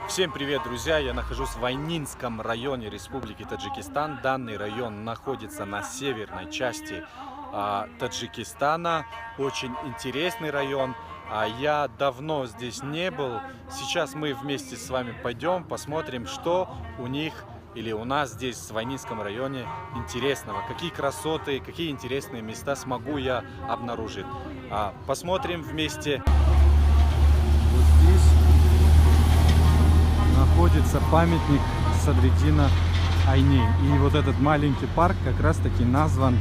Всем привет, друзья! Я нахожусь в Айнинском районе Республики Таджикистан. Данный район находится на северной части Таджикистана. Очень интересный район. Я давно здесь не был. Сейчас мы вместе с вами пойдем, посмотрим, что у них или у нас здесь в Айнинском районе интересного. Какие красоты, какие интересные места смогу я обнаружить. Посмотрим вместе. Вот здесь находится памятник Садриддина Айни. И вот этот маленький парк как раз таки назван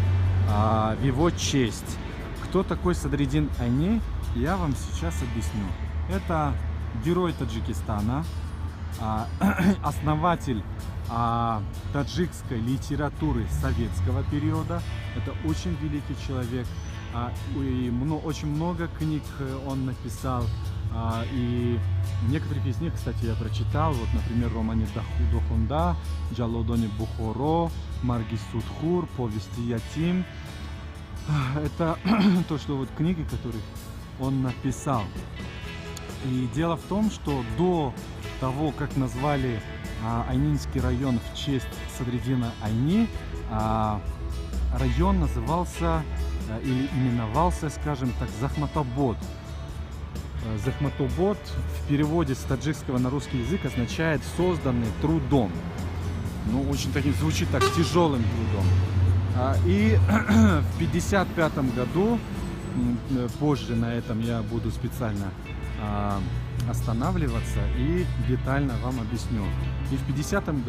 в его честь. Кто такой Садриддин Айни, я вам сейчас объясню. Это герой Таджикистана, основатель таджикской литературы советского периода. Это очень великий человек. И очень много книг он написал. И некоторых из них, кстати, я прочитал. Вот, например, романе Дохунда, Джалодони Бухоро, Марги Судхур, повести Ятим. Это то, что вот книги, которые он написал. И дело в том, что до того, как назвали Айнинский район в честь Садриддина Айни, район назывался или именовался, скажем так, Захматобод. Захматобод в переводе с таджикского на русский язык означает «созданный трудом». Ну, очень так звучит так, тяжелым трудом. И в 1955 году, позже на этом я буду специально останавливаться и детально вам объясню. И в 55-м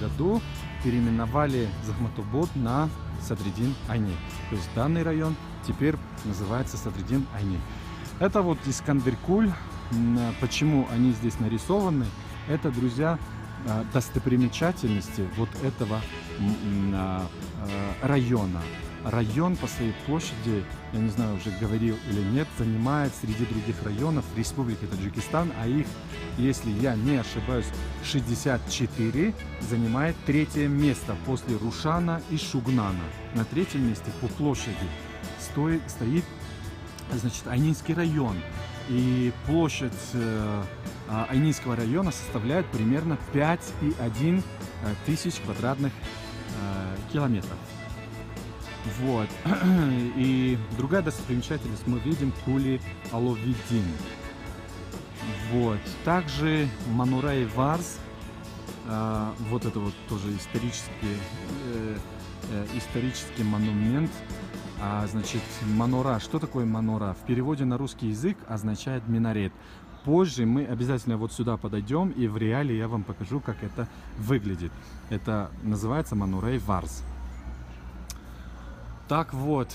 году переименовали Захматобод на Садриддин Айни. То есть данный район теперь называется Садриддин Айни. Это вот Искандеркуль. Почему они здесь нарисованы? Это, друзья, достопримечательности вот этого района. Район по своей площади, я не знаю, уже говорил или нет, занимает среди других районов Республики Таджикистан, а их, если я не ошибаюсь, 64, занимает третье место после Рушана и Шугнана. На третьем месте по площади стоит, значит, Айнинский район. И площадь Айнинского района составляет примерно 5,1 тысяч квадратных километров. Вот. И другая достопримечательность мы видим Кули Аловиддин. Вот. Также Манура-и Варз. Вот это вот тоже исторический монумент. Значит, манора. Что такое манора? В переводе на русский язык означает минарет. Позже мы обязательно вот сюда подойдем и в реале я вам покажу, как это выглядит. Это называется Манура-и Варз. Так вот,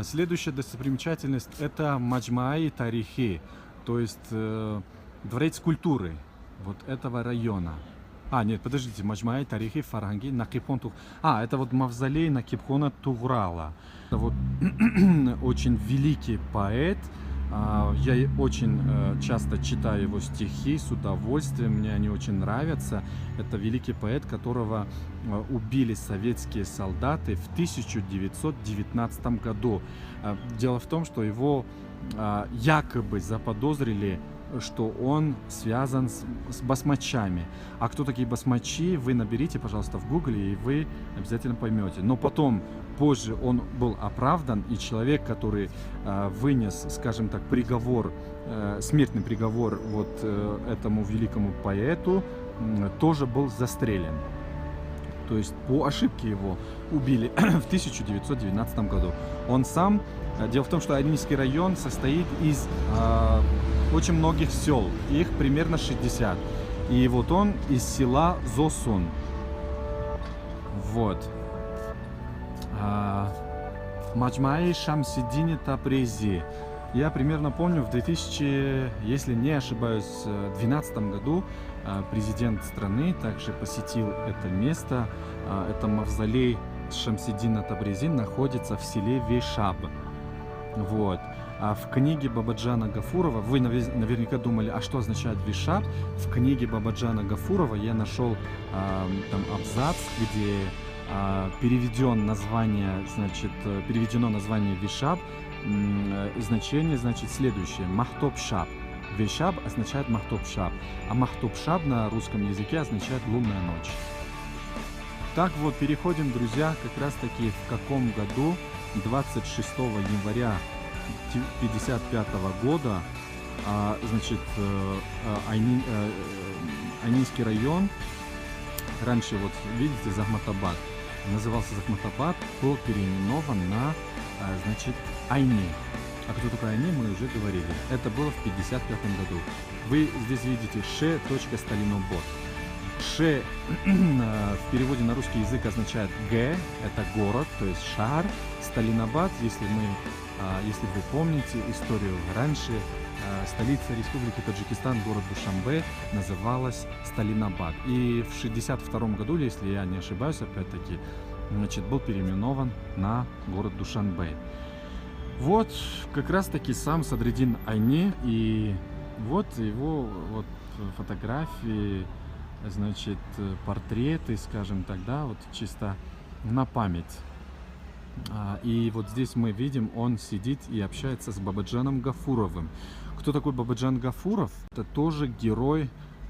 следующая достопримечательность — это Маджма-и Тарихи, то есть дворец культуры вот этого района. Нет, подождите, Маджма-и Тарихи Фарханги Накипхон Туграла. Это вот мавзолей Накипхона Туграла. Это вот очень великий поэт. Я очень часто читаю его стихи с удовольствием, мне они очень нравятся. Это великий поэт, которого убили советские солдаты в 1919 году. Дело в том, что его якобы заподозрили, что он связан с басмачами. А кто такие басмачи, вы наберите, пожалуйста, в гугле, и вы обязательно поймете. Но потом, позже он был оправдан, и человек, который вынес, скажем так, приговор, смертный приговор вот этому великому поэту, тоже был застрелен. То есть по ошибке его убили в 1919 году. Он сам... Дело в том, что Айнинский район состоит из очень многих сел, их примерно 60. И вот он из села Зосун. Вот. Маджма-и Шамсиддин Табризи. Я примерно помню, в 2000, если не ошибаюсь, 2012 году президент страны также посетил это место. Это мавзолей Шамсиддина Табризи находится в селе Вейшаб. Вот. в книге Бабаджана Гафурова, вы наверняка думали, а что означает Вишаб? В книге Бабаджана Гафурова я нашел там абзац, где переведено название Вишаб, значение значит следующее: Махтоб-Шаб. Вишаб означает Махтоб-Шаб, а Махтоб-Шаб на русском языке означает лунная ночь. Так вот, переходим, друзья, как раз таки в каком году, 26 января 1955 года, значит, Айнинский район, раньше, вот видите, Захматабад, назывался Захматабад, был переименован на, значит, Айни. А кто такой Айни, мы уже говорили. Это было в 1955 году. Вы здесь видите Ше.Сталинобод. Ше в переводе на русский язык означает Г, это город, то есть шар. Сталинобад, если вы помните историю раньше, столица Республики Таджикистан, город Душанбе, называлась Сталинобад. И в 1962 году, если я не ошибаюсь, опять-таки, значит, был переименован на город Душанбе. Вот как раз таки сам Садриддин Айни, и вот его вот фотографии, значит, портреты, скажем так, да, вот чисто на память. И вот здесь мы видим, он сидит и общается с Бабаджаном Гафуровым. Кто такой Бабаджан Гафуров? Это тоже герой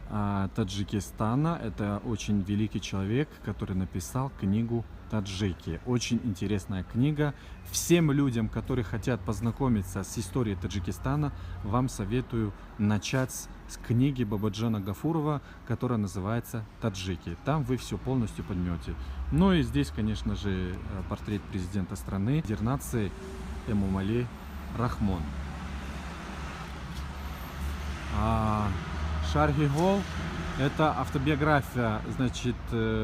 Таджикистана. Это очень великий человек, который написал книгу «Таджики». Очень интересная книга. Всем людям, которые хотят познакомиться с историей Таджикистана, вам советую начать с книги Бабаджана Гафурова, которая называется «Таджики». Там вы все полностью поймете. Ну и здесь, конечно же, портрет президента страны, лидер нации Эмомали Рахмон. Шархи Гол — это автобиография, значит,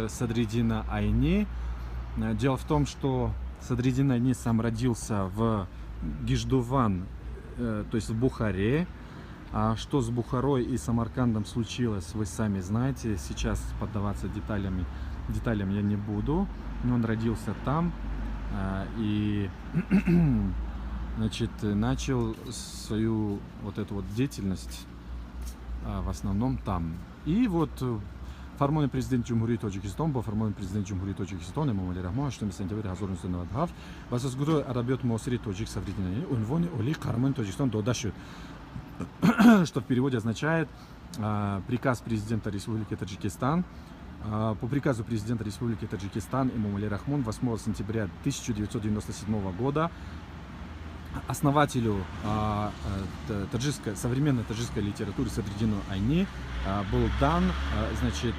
Садриддина Айни. Дело в том, что Садриддин Айни сам родился в Гиждуван, то есть в Бухаре. А что с Бухарой и Самаркандом случилось, вы сами знаете. Сейчас поддаваться деталям я не буду. Но он родился там и значит, начал свою вот эту вот деятельность в основном там. И вот Фармони президент Джумхурии Таджикистан, по фармони президент Джумхурии Таджикистан Эмомали Рахмон, что сентября 1992 васасгуру арабиот муасири таджик Садриддин Айни унвони оли Карман Таджикистан додашут, что в переводе означает приказ президента Республики Таджикистан. По приказу президента Республики Таджикистан Эмомали Рахмон 8 сентября 1997 года основателю современной таджикской литературы Садриддину Айни был дан, значит,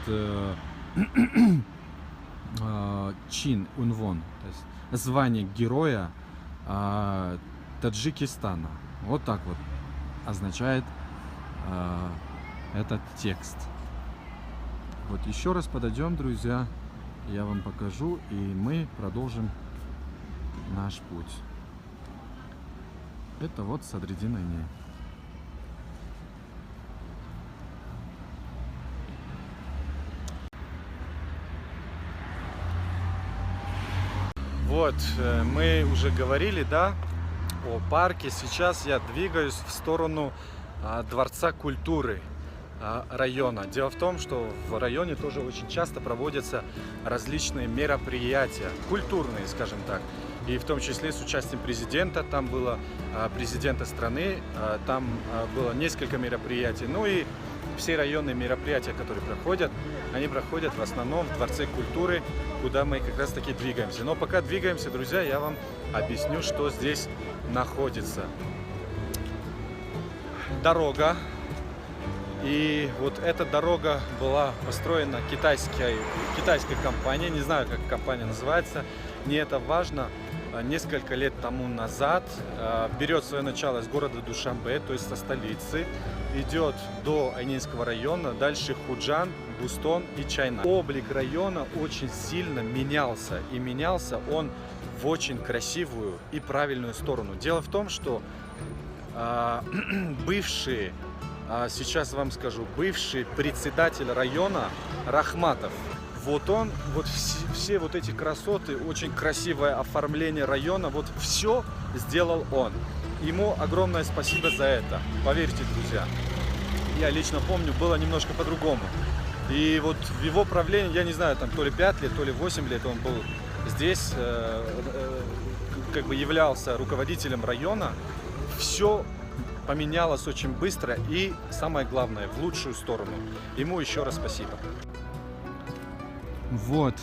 чин унвон, то есть звание героя Таджикистана. Вот так вот означает этот текст. Вот еще раз подойдем, друзья, я вам покажу, и мы продолжим наш путь. Это вот Садриддин Айни. Вот, мы уже говорили, да, о парке. Сейчас я двигаюсь в сторону Дворца культуры района. Дело в том, что в районе тоже очень часто проводятся различные мероприятия, культурные, скажем так. И в том числе с участием президента, там было президента страны, там было несколько мероприятий. Ну и все районные мероприятия, которые проходят, они проходят в основном в Дворце культуры, куда мы как раз таки двигаемся. Но пока двигаемся, друзья, я вам объясню, что здесь находится. Дорога. И вот эта дорога была построена китайской компанией, не знаю, как компания называется, не это важно. Несколько лет тому назад берет свое начало с города Душанбе, то есть со столицы, идет до Айнинского района, дальше Худжан, Бустон и Чайна. Облик района очень сильно менялся, и менялся он в очень красивую и правильную сторону. Дело в том, что бывший, сейчас вам скажу, бывший председатель района Рахматов, вот он, вот все вот эти красоты, очень красивое оформление района, вот все сделал он. ему огромное спасибо за это. Поверьте, друзья. Я лично помню, было немножко по-другому. И вот в его правлении, я не знаю, там то ли 5 лет, то ли 8 лет он был здесь, как бы являлся руководителем района. Все поменялось очень быстро и, самое главное, в лучшую сторону. Ему еще раз спасибо. Вот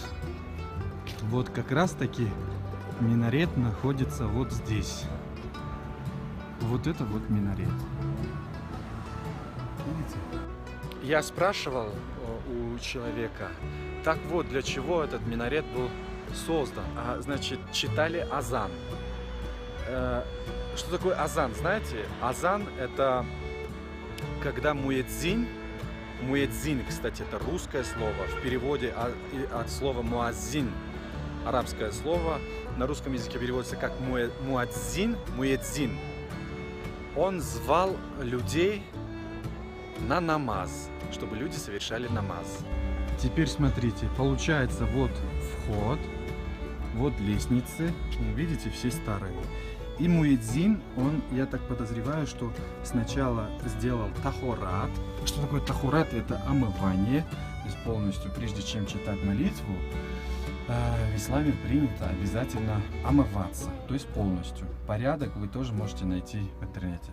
как раз таки минарет находится вот здесь. Вот это вот минарет. Видите? Я спрашивал у человека, так вот, для чего этот минарет был создан. Значит, читали азан. Что такое азан, знаете? Азан — это когда муэдзин, кстати, это русское слово, в переводе от слова муаззин, арабское слово, на русском языке переводится как муэдзин. Он звал людей на намаз, чтобы люди совершали намаз. Теперь смотрите, получается, вот вход, вот лестницы, видите, все старые. И муэдзин, он, я так подозреваю, что сначала сделал тахурат. Что такое тахурат? Это омывание, то есть полностью, прежде чем читать молитву, в исламе принято обязательно омываться, то есть полностью. Порядок вы тоже можете найти в интернете.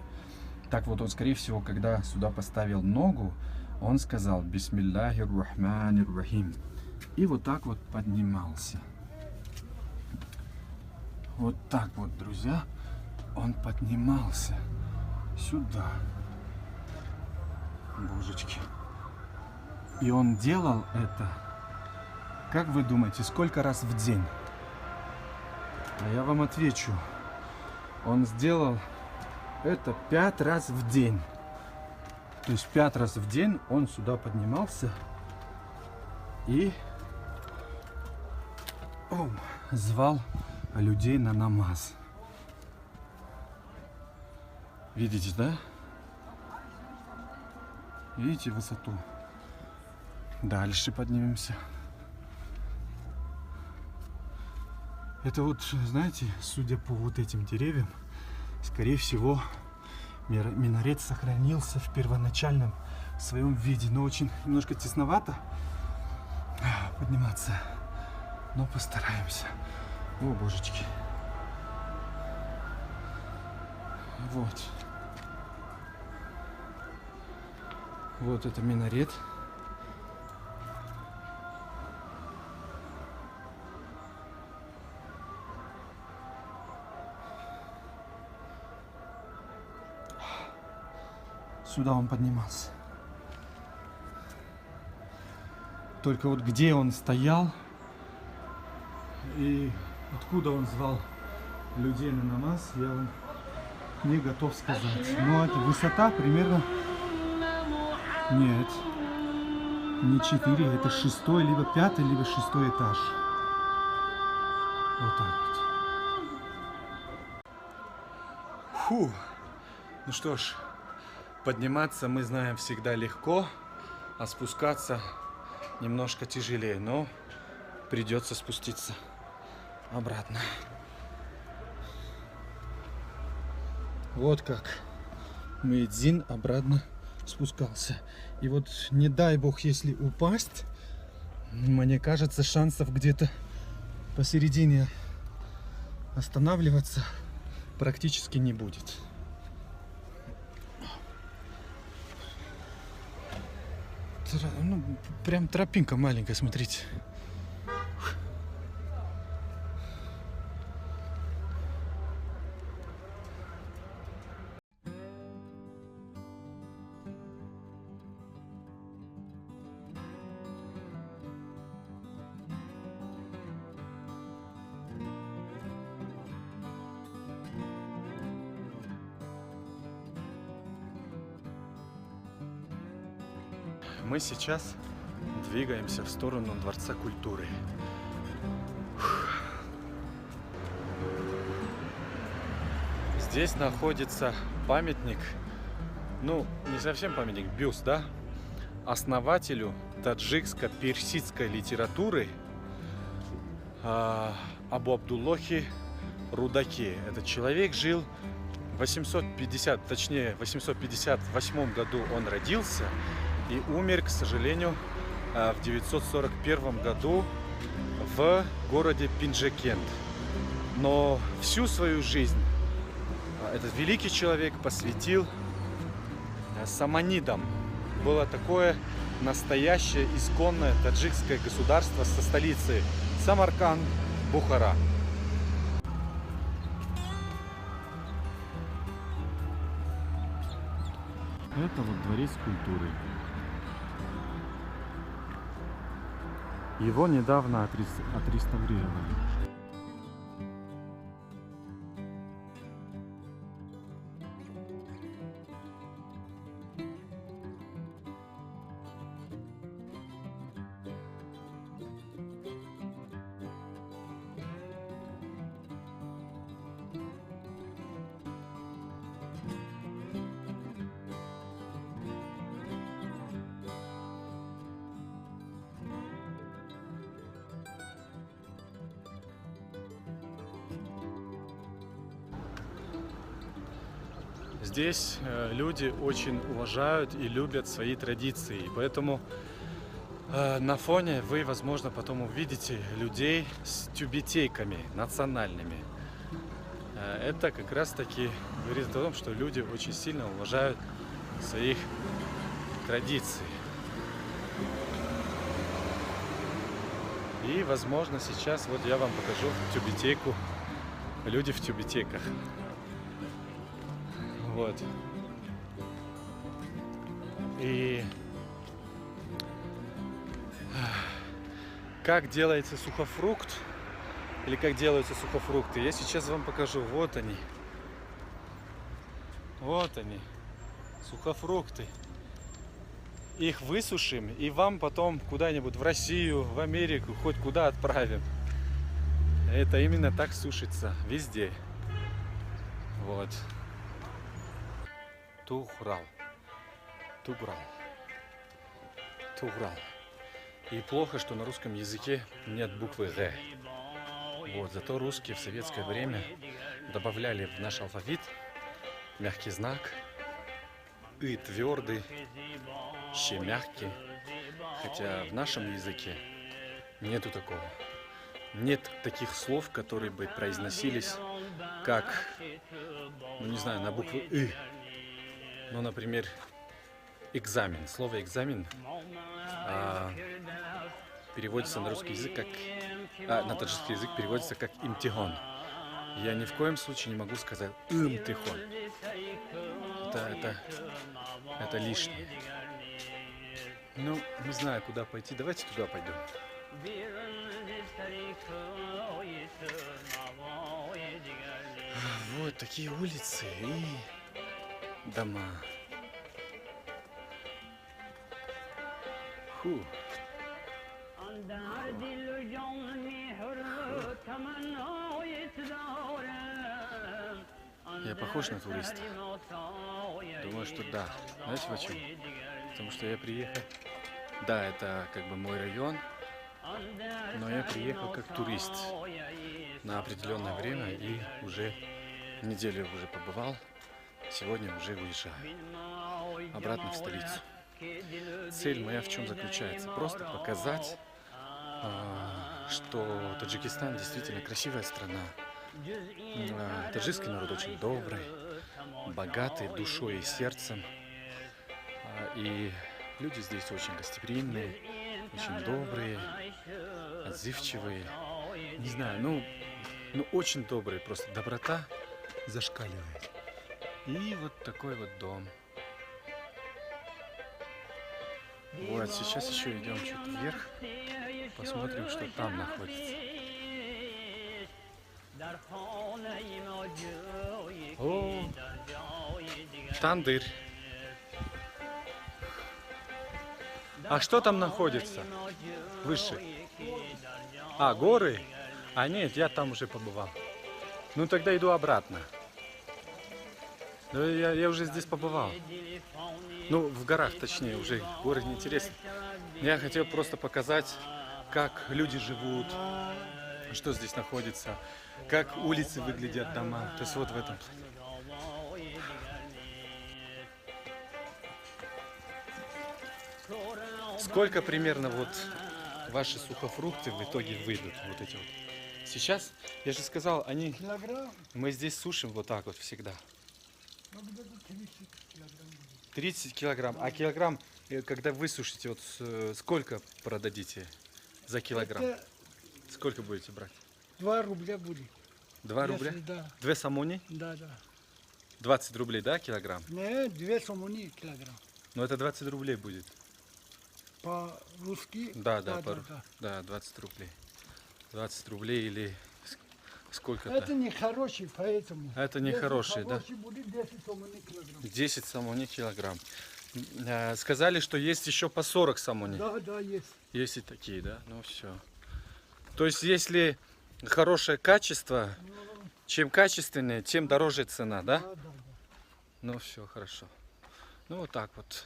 Так вот, он, скорее всего, когда сюда поставил ногу, он сказал «Бисмиллахир рахманир рахим». И вот так вот поднимался. Вот так вот, друзья, он поднимался сюда. Божечки. И он делал это, как вы думаете, сколько раз в день? А я вам отвечу. Он сделал это 5 раз в день. То есть 5 раз в день он сюда поднимался и звал людей на намаз. Видите, да? Видите высоту? Дальше поднимемся. Это вот, знаете, судя по вот этим деревьям, скорее всего, минарет сохранился в первоначальном своем виде. Но очень немножко тесновато подниматься. Но постараемся. О, божечки. Вот. Вот это минарет. Сюда он поднимался. Только вот где он стоял и откуда он звал людей на намаз, я вам не готов сказать. Но это высота примерно... Нет, не 4, это 6, либо 5, либо 6 этаж. Вот так вот. Фу. Ну что ж, подниматься мы знаем всегда легко, а спускаться немножко тяжелее, но придется спуститься обратно. Вот как муэдзин обратно спускался. И вот не дай бог, если упасть, мне кажется, шансов где-то посередине останавливаться практически не будет. Ну, прям тропинка маленькая, смотрите. Мы сейчас двигаемся в сторону Дворца культуры. Здесь находится памятник, ну, не совсем памятник, бюст, да, основателю таджикско-персидской литературы Абу Абдуллахи Рудаки. Этот человек жил 850, точнее, в 858 году он родился и умер, к сожалению, в 941 году в городе Пинджекент. Но всю свою жизнь этот великий человек посвятил саманидам. Было такое настоящее исконное таджикское государство со столицей Самарканд, Бухара. Это вот дворец культуры. Его недавно отреставрировали. Здесь люди очень уважают и любят свои традиции, поэтому на фоне вы, возможно, потом увидите людей с тюбетейками национальными. Это как раз таки говорит о том, что люди очень сильно уважают своих традиций. И, возможно, сейчас вот я вам покажу тюбетейку. Люди в тюбетейках. Вот. И как делается сухофрукт, или как делаются сухофрукты, я сейчас вам покажу. Вот они. Вот они. Сухофрукты. Их высушим и вам потом куда-нибудь в Россию, в Америку, хоть куда отправим. Это именно так сушится везде. Вот. Тухрал. Туграл. Туграл. И плохо, что на русском языке нет буквы Г. Вот. Зато русские в советское время добавляли в наш алфавит мягкий знак И твердый, Щ мягкий. Хотя в нашем языке нету такого. Нет таких слов, которые бы произносились как, ну не знаю, на букву И. Ну, например, экзамен. Слово экзамен переводится на русский язык как, на таджикский язык переводится как имтихон. Я ни в коем случае не могу сказать имтихон. Это лишнее. Ну, не знаю, куда пойти. Давайте туда пойдем. Вот такие улицы и дома. Фу. Я похож на туриста? Думаю, что да. Знаете почему? Потому что я приехал... Да, это как бы мой район, но я приехал как турист на определенное время и уже неделю уже побывал. Сегодня уже уезжаю обратно в столицу. Цель моя в чем заключается? Просто показать, что Таджикистан действительно красивая страна. Таджикский народ очень добрый, богатый душой и сердцем. И люди здесь очень гостеприимные, очень добрые, отзывчивые. Не знаю, ну очень добрые, просто доброта зашкаливает. И вот такой вот дом. Вот, сейчас еще идем чуть вверх, посмотрим, что там находится. О, Тандыр. А что там находится? Выше. А, горы? А нет, я там уже побывал. Ну тогда иду обратно. Да, я уже здесь побывал. Ну, в горах, точнее, уже горы неинтересны. Я хотел просто показать, как люди живут, что здесь находится, как улицы выглядят, дома. То есть вот в этом плане. Сколько примерно вот ваши сухофрукты в итоге выйдут? Вот эти вот. Сейчас, я же сказал, они... Килограмм, Мы здесь сушим вот так вот всегда. ну где-то 30 килограмм. 30 килограмм. А килограмм, когда высушите, вот сколько продадите за килограмм? Это Сколько будете брать? 2 рубля будет. 2 рубля? Если да, 2 самони? да, да. 20 рублей, да, килограмм? Не, 2 сомони килограмм. Но это 20 рублей будет. По-русски? Да, да, да, да. да, 20 рублей. 20 рублей или сколько-то. Это не хороший, поэтому. Это не Если хороший, да? хороший будет 10 сомони килограмм. 10 самони килограмм. Сказали, что есть еще по 40 самони. Да, да, есть. Есть и такие, да? Ну все. То есть, если хорошее качество, чем качественнее, тем дороже цена, да? Да, да, да. Ну все, хорошо. Ну вот так вот.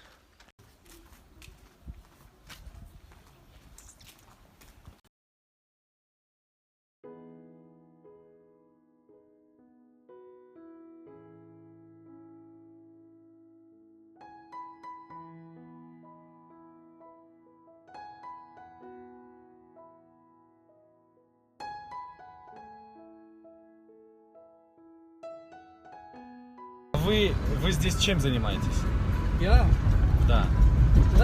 Вы здесь чем занимаетесь? Я Да.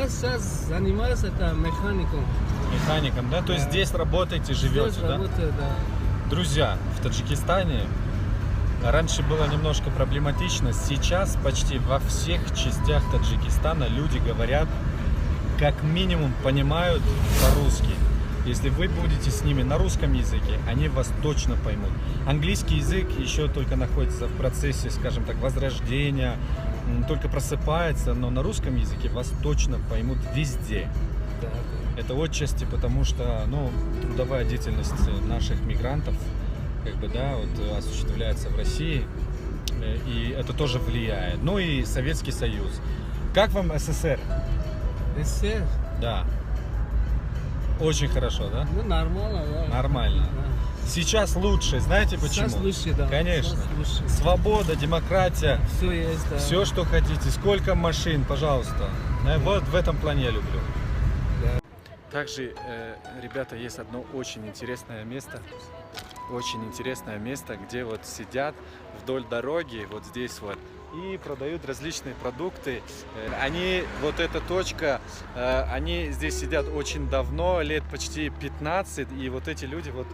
сейчас занимаюсь это механиком. Механиком, да? То есть Да. здесь работаете, живете, Здесь да? работаю, да. Друзья, в Таджикистане раньше было немножко проблематично. Сейчас почти во всех частях Таджикистана люди говорят, как минимум понимают по-русски. Если вы будете с ними на русском языке, они вас точно поймут. Английский язык еще только находится в процессе, скажем так, возрождения, только просыпается, но на русском языке вас точно поймут везде. Да, да. Это отчасти потому, что трудовая деятельность наших мигрантов как бы, да, вот, осуществляется в России, и это тоже влияет. Ну и Советский Союз. Как вам СССР? Здесь, Да. Очень хорошо, да? ну, нормально, да. Нормально. Да. Сейчас лучше, знаете почему? Сейчас лучше, да. Конечно. Сейчас лучше. Свобода, демократия, Все есть, да. все, что хотите. Сколько машин, пожалуйста. Вот в этом плане я люблю. Также, ребята, есть одно очень интересное место. Очень интересное место, где вот сидят вдоль дороги, вот здесь вот, и продают различные продукты. Они, вот эта точка, они здесь сидят очень давно, лет почти 15, и вот эти люди вот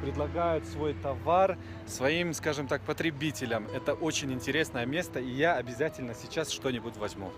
предлагают свой товар своим, скажем так, потребителям. Это очень интересное место, и я обязательно сейчас что-нибудь возьму.